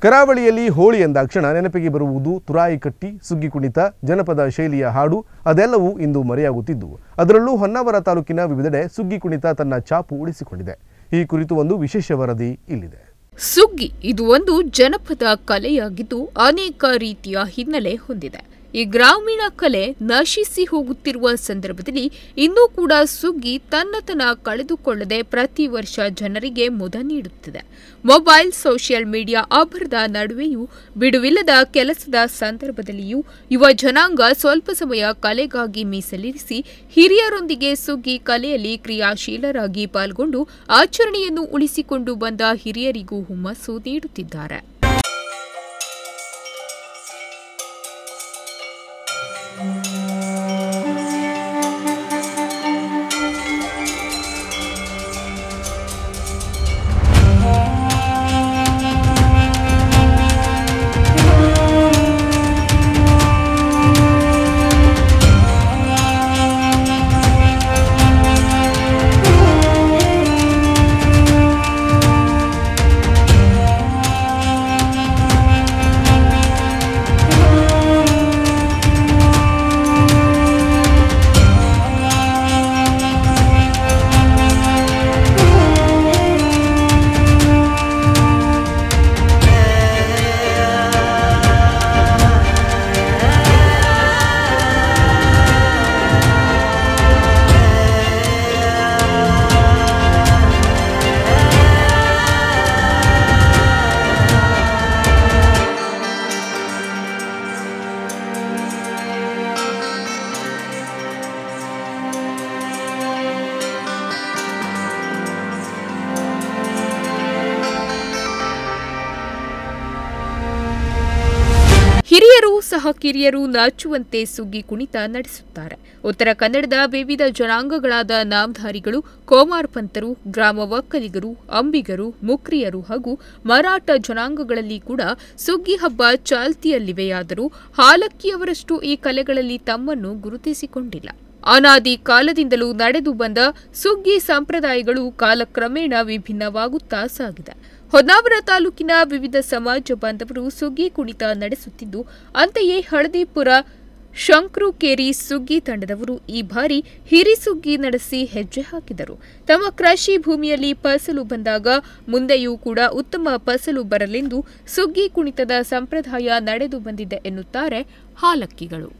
ಕರಾವಳಿಯಲ್ಲಿ ಹೋಳಿ ಎಂದಾಕ್ಷಣ ನೆನಪಿಗೆ ಬರುವುದು ತುರಾಯಿ ಕಟ್ಟಿ, ಸುಗ್ಗಿ ಕುಣಿತ, ಜನಪದ ಶೈಲಿಯ ಹಾಡು ಅದೆಲ್ಲವೂ ಇಂದು ಮರೆಯಾಗುತ್ತಿದ್ದು, ಅದರಲ್ಲೂ ಹೊನ್ನಾವರ ತಾಲೂಕಿನ ವಿವಿಧೆಡೆ ಸುಗ್ಗಿ ಕುಣಿತ ತನ್ನ ಛಾಪು ಉಳಿಸಿಕೊಂಡಿದೆ. ಈ ಕುರಿತು ಒಂದು ವಿಶೇಷ ವರದಿ ಇಲ್ಲಿದೆ. ಸುಗ್ಗಿ ಇದು ಒಂದು ಜನಪದ ಕಲೆಯಾಗಿದ್ದು ಅನೇಕ ರೀತಿಯ ಹಿನ್ನೆಲೆ ಹೊಂದಿದೆ. ಈ ಗ್ರಾಮೀಣ ಕಲೆ ನಶಿಸಿ ಹೋಗುತ್ತಿರುವ ಸಂದರ್ಭದಲ್ಲಿ ಇನ್ನೂ ಕೂಡ ಸುಗ್ಗಿ ತನ್ನತನ ಕಳೆದುಕೊಳ್ಳದೆ ಪ್ರತಿ ವರ್ಷ ಜನರಿಗೆ ಮುದ ನೀಡುತ್ತಿದೆ. ಮೊಬೈಲ್, ಸೋಷಿಯಲ್ ಮೀಡಿಯಾ ಅಬ್ಬರದ ನಡುವೆಯೂ ಬಿಡುವಿಲ್ಲದ ಕೆಲಸದ ಸಂದರ್ಭದಲ್ಲಿಯೂ ಯುವ ಜನಾಂಗ ಸ್ವಲ್ಪ ಸಮಯ ಕಲೆಗಾಗಿ ಮೀಸಲಿರಿಸಿ ಹಿರಿಯರೊಂದಿಗೆ ಸುಗ್ಗಿ ಕಲೆಯಲ್ಲಿ ಕ್ರಿಯಾಶೀಲರಾಗಿ ಪಾಲ್ಗೊಂಡು ಆಚರಣೆಯನ್ನು ಉಳಿಸಿಕೊಂಡು ಬಂದ ಹಿರಿಯರಿಗೂ ಹುಮ್ಮಸ್ಸು ನೀಡುತ್ತಿದ್ದಾರೆ. ಹಿರಿಯರು ಸಹ ಕಿರಿಯರು ನಾಚುವಂತೆ ಸುಗ್ಗಿ ಕುಣಿತ ನಡೆಸುತ್ತಾರೆ. ಉತ್ತರ ಕನ್ನಡದ ವಿವಿಧ ಜನಾಂಗಗಳಾದ ನಾಮಧಾರಿಗಳು, ಕೋಮಾರ್ ಪಂತರು, ಗ್ರಾಮ ಒಕ್ಕಲಿಗರು, ಅಂಬಿಗರು, ಮುಕ್ರಿಯರು ಹಾಗೂ ಮರಾಠ ಜನಾಂಗಗಳಲ್ಲಿ ಕೂಡ ಸುಗ್ಗಿ ಹಬ್ಬ ಚಾಲ್ತಿಯಲ್ಲಿವೆಯಾದರೂ ಹಾಲಕ್ಕಿಯವರಷ್ಟು ಈ ಕಲೆಗಳಲ್ಲಿ ತಮ್ಮನ್ನು ಗುರುತಿಸಿಕೊಂಡಿಲ್ಲ. ಅನಾದಿ ಕಾಲದಿಂದಲೂ ನಡೆದು ಬಂದ ಸುಗ್ಗಿ ಸಂಪ್ರದಾಯಗಳು ಕಾಲಕ್ರಮೇಣ ವಿಭಿನ್ನವಾಗುತ್ತಾ ಸಾಗಿದೆ. ಹೊನ್ನಾವರ ತಾಲೂಕಿನ ವಿವಿಧ ಸಮಾಜ ಬಾಂಧವರು ಸುಗ್ಗಿ ಕುಣಿತ ನಡೆಸುತ್ತಿದ್ದು, ಅಂತೆಯೇ ಹಳದಿಪುರ ಶಂಕ್ರುಕೇರಿ ಸುಗ್ಗಿ ತಂಡದವರು ಈ ಬಾರಿ ಹಿರಿ ಸುಗ್ಗಿ ನಡೆಸಿ ಹೆಜ್ಜೆ ಹಾಕಿದರು. ತಮ್ಮ ಕೃಷಿ ಭೂಮಿಯಲ್ಲಿ ಫಸಲು ಬಂದಾಗ ಮುಂದೆಯೂ ಕೂಡ ಉತ್ತಮ ಫಸಲು ಬರಲೆಂದು ಸುಗ್ಗಿ ಕುಣಿತದ ಸಂಪ್ರದಾಯ ನಡೆದು ಬಂದಿದೆ ಎನ್ನುತ್ತಾರೆ ಹಾಲಕ್ಕಿಗಳು.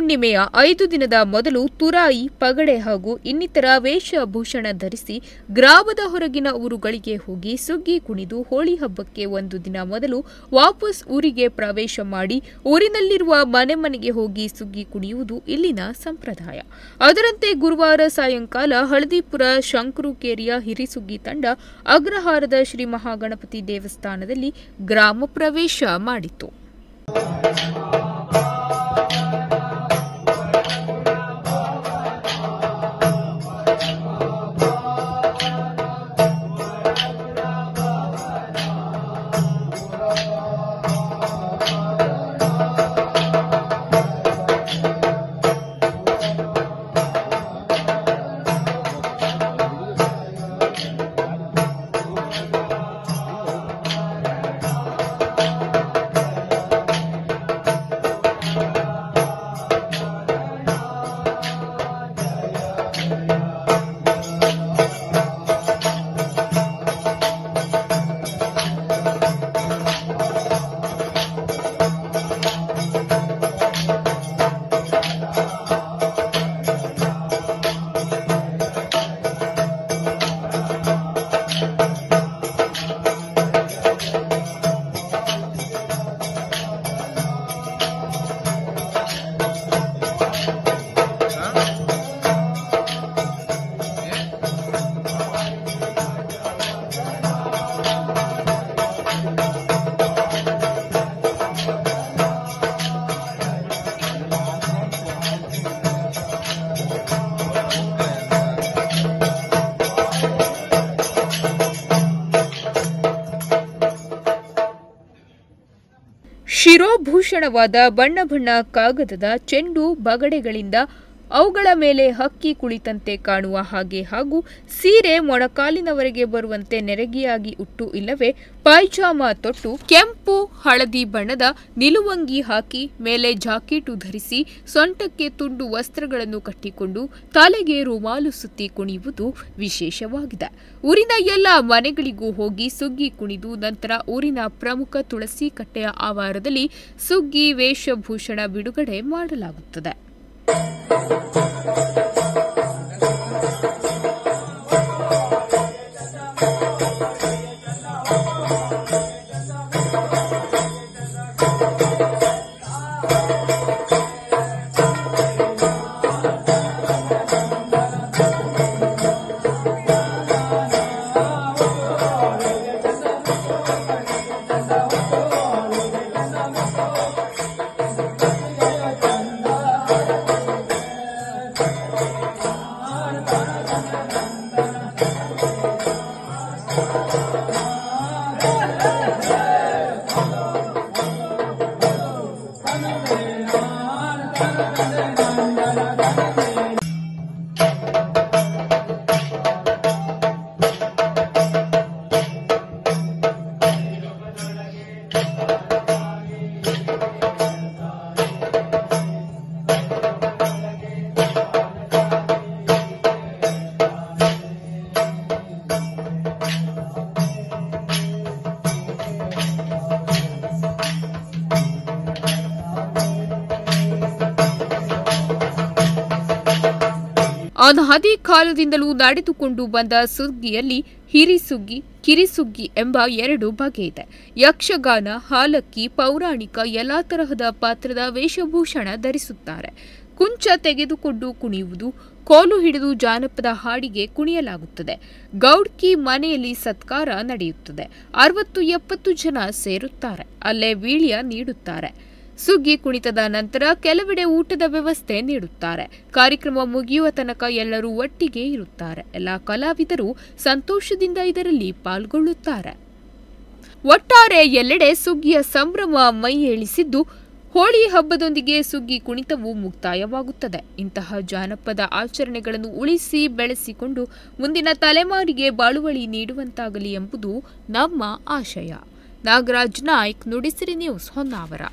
ಹುಣ್ಣಿಮೆಯ 5 ದಿನದ ಮೊದಲು ತುರಾಯಿ, ಪಗಡೆ ಹಾಗೂ ಇನ್ನಿತರ ವೇಷಭೂಷಣ ಧರಿಸಿ ಗ್ರಾಮದ ಹೊರಗಿನ ಊರುಗಳಿಗೆ ಹೋಗಿ ಸುಗ್ಗಿ ಕುಣಿದು ಹೋಳಿ ಹಬ್ಬಕ್ಕೆ 1 ದಿನ ಮೊದಲು ವಾಪಸ್ ಊರಿಗೆ ಪ್ರವೇಶ ಮಾಡಿ ಊರಿನಲ್ಲಿರುವ ಮನೆ ಮನೆಗೆ ಹೋಗಿ ಸುಗ್ಗಿ ಕುಣಿಯುವುದು ಇಲ್ಲಿನ ಸಂಪ್ರದಾಯ. ಅದರಂತೆ ಗುರುವಾರ ಸಾಯಂಕಾಲ ಹಳದಿಪುರ ಶಂಕರುಕೇರಿಯ ಹಿರಿಸುಗ್ಗಿ ತಂಡ ಅಗ್ರಹಾರದ ಶ್ರೀ ಮಹಾಗಣಪತಿ ದೇವಸ್ಥಾನದಲ್ಲಿ ಗ್ರಾಮ ಪ್ರವೇಶ ಮಾಡಿತು. ಶಿರೋಭೂಷಣವಾದ ಬಣ್ಣ ಬಣ್ಣ ಕಾಗದದ ಚೆಂಡು ಬಗಡೆಗಳಿಂದ ಅವುಗಳ ಮೇಲೆ ಹಕ್ಕಿ ಕುಳಿತಂತೆ ಕಾಣುವ ಹಾಗೆ ಹಾಗೂ ಸೀರೆ ಮೊಣಕಾಲಿನವರೆಗೆ ಬರುವಂತೆ ನೆರಗಿಯಾಗಿ ಉಟ್ಟು ಇಲ್ಲವೇ ಪಾಯ್ಜಾಮ ತೊಟ್ಟು ಕೆಂಪು ಹಳದಿ ಬಣ್ಣದ ನಿಲುವಂಗಿ ಹಾಕಿ ಮೇಲೆ ಜಾಕೆಟು ಧರಿಸಿ ಸೊಂಟಕ್ಕೆ ತುಂಡು ವಸ್ತ್ರಗಳನ್ನು ಕಟ್ಟಿಕೊಂಡು ತಲೆಗೆ ರುಮಾಲು ಸುತ್ತಿ ಕುಣಿಯುವುದು ವಿಶೇಷವಾಗಿದೆ. ಊರಿನ ಎಲ್ಲ ಮನೆಗಳಿಗೂ ಹೋಗಿ ಸುಗ್ಗಿ ಕುಣಿದು ನಂತರ ಊರಿನ ಪ್ರಮುಖ ತುಳಸಿ ಕಟ್ಟೆಯ ಆವಾರದಲ್ಲಿ ಸುಗ್ಗಿ ವೇಷಭೂಷಣ ಬಿಡುಗಡೆ ಮಾಡಲಾಗುತ್ತದೆ. ಅನಾದಿ ಕಾಲದಿಂದಲೂ ನಡೆದುಕೊಂಡು ಬಂದ ಸುಗ್ಗಿಯಲ್ಲಿ ಹಿರಿಸುಗ್ಗಿ, ಕಿರಿಸುಗ್ಗಿ ಎಂಬ 2 ಬಗೆ ಇದೆ. ಯಕ್ಷಗಾನ, ಹಾಲಕ್ಕಿ, ಪೌರಾಣಿಕ ಎಲ್ಲಾ ತರಹದ ಪಾತ್ರದ ವೇಷಭೂಷಣ ಧರಿಸುತ್ತಾರೆ. ಕುಂಚ ತೆಗೆದುಕೊಂಡು ಕುಣಿಯುವುದು, ಕೋಲು ಹಿಡಿದು ಜಾನಪದ ಹಾಡಿಗೆ ಕುಣಿಯಲಾಗುತ್ತದೆ. ಗೌಡ್ಕಿ ಮನೆಯಲ್ಲಿ ಸತ್ಕಾರ ನಡೆಯುತ್ತದೆ. 60-70 ಜನ ಸೇರುತ್ತಾರೆ. ಅಲ್ಲೇ ವೀಳ್ಯ ನೀಡುತ್ತಾರೆ. ಸುಗ್ಗಿ ಕುಣಿತದ ನಂತರ ಕೆಲವೆಡೆ ಊಟದ ವ್ಯವಸ್ಥೆ ನೀಡುತ್ತಾರೆ. ಕಾರ್ಯಕ್ರಮ ಮುಗಿಯುವ ತನಕ ಎಲ್ಲರೂ ಒಟ್ಟಿಗೆ ಇರುತ್ತಾರೆ. ಎಲ್ಲ ಕಲಾವಿದರು ಸಂತೋಷದಿಂದ ಇದರಲ್ಲಿ ಪಾಲ್ಗೊಳ್ಳುತ್ತಾರೆ. ಒಟ್ಟಾರೆ ಎಲ್ಲೆಡೆ ಸುಗ್ಗಿಯ ಸಂಭ್ರಮ ಮೈಯೇಳಿಸಿದ್ದು, ಹೋಳಿ ಹಬ್ಬದೊಂದಿಗೆ ಸುಗ್ಗಿ ಕುಣಿತವು ಮುಕ್ತಾಯವಾಗುತ್ತದೆ. ಇಂತಹ ಜಾನಪದ ಆಚರಣೆಗಳನ್ನು ಉಳಿಸಿ ಬೆಳೆಸಿಕೊಂಡು ಮುಂದಿನ ತಲೆಮಾರಿಗೆ ಬಾಳುವಳಿ ನೀಡುವಂತಾಗಲಿ ಎಂಬುದು ನಮ್ಮ ಆಶಯ. ನಾಗರಾಜ್ ನಾಯ್ಕ್, ನುಡಿಸಿರಿ ನ್ಯೂಸ್, ಹೊನ್ನಾವರ.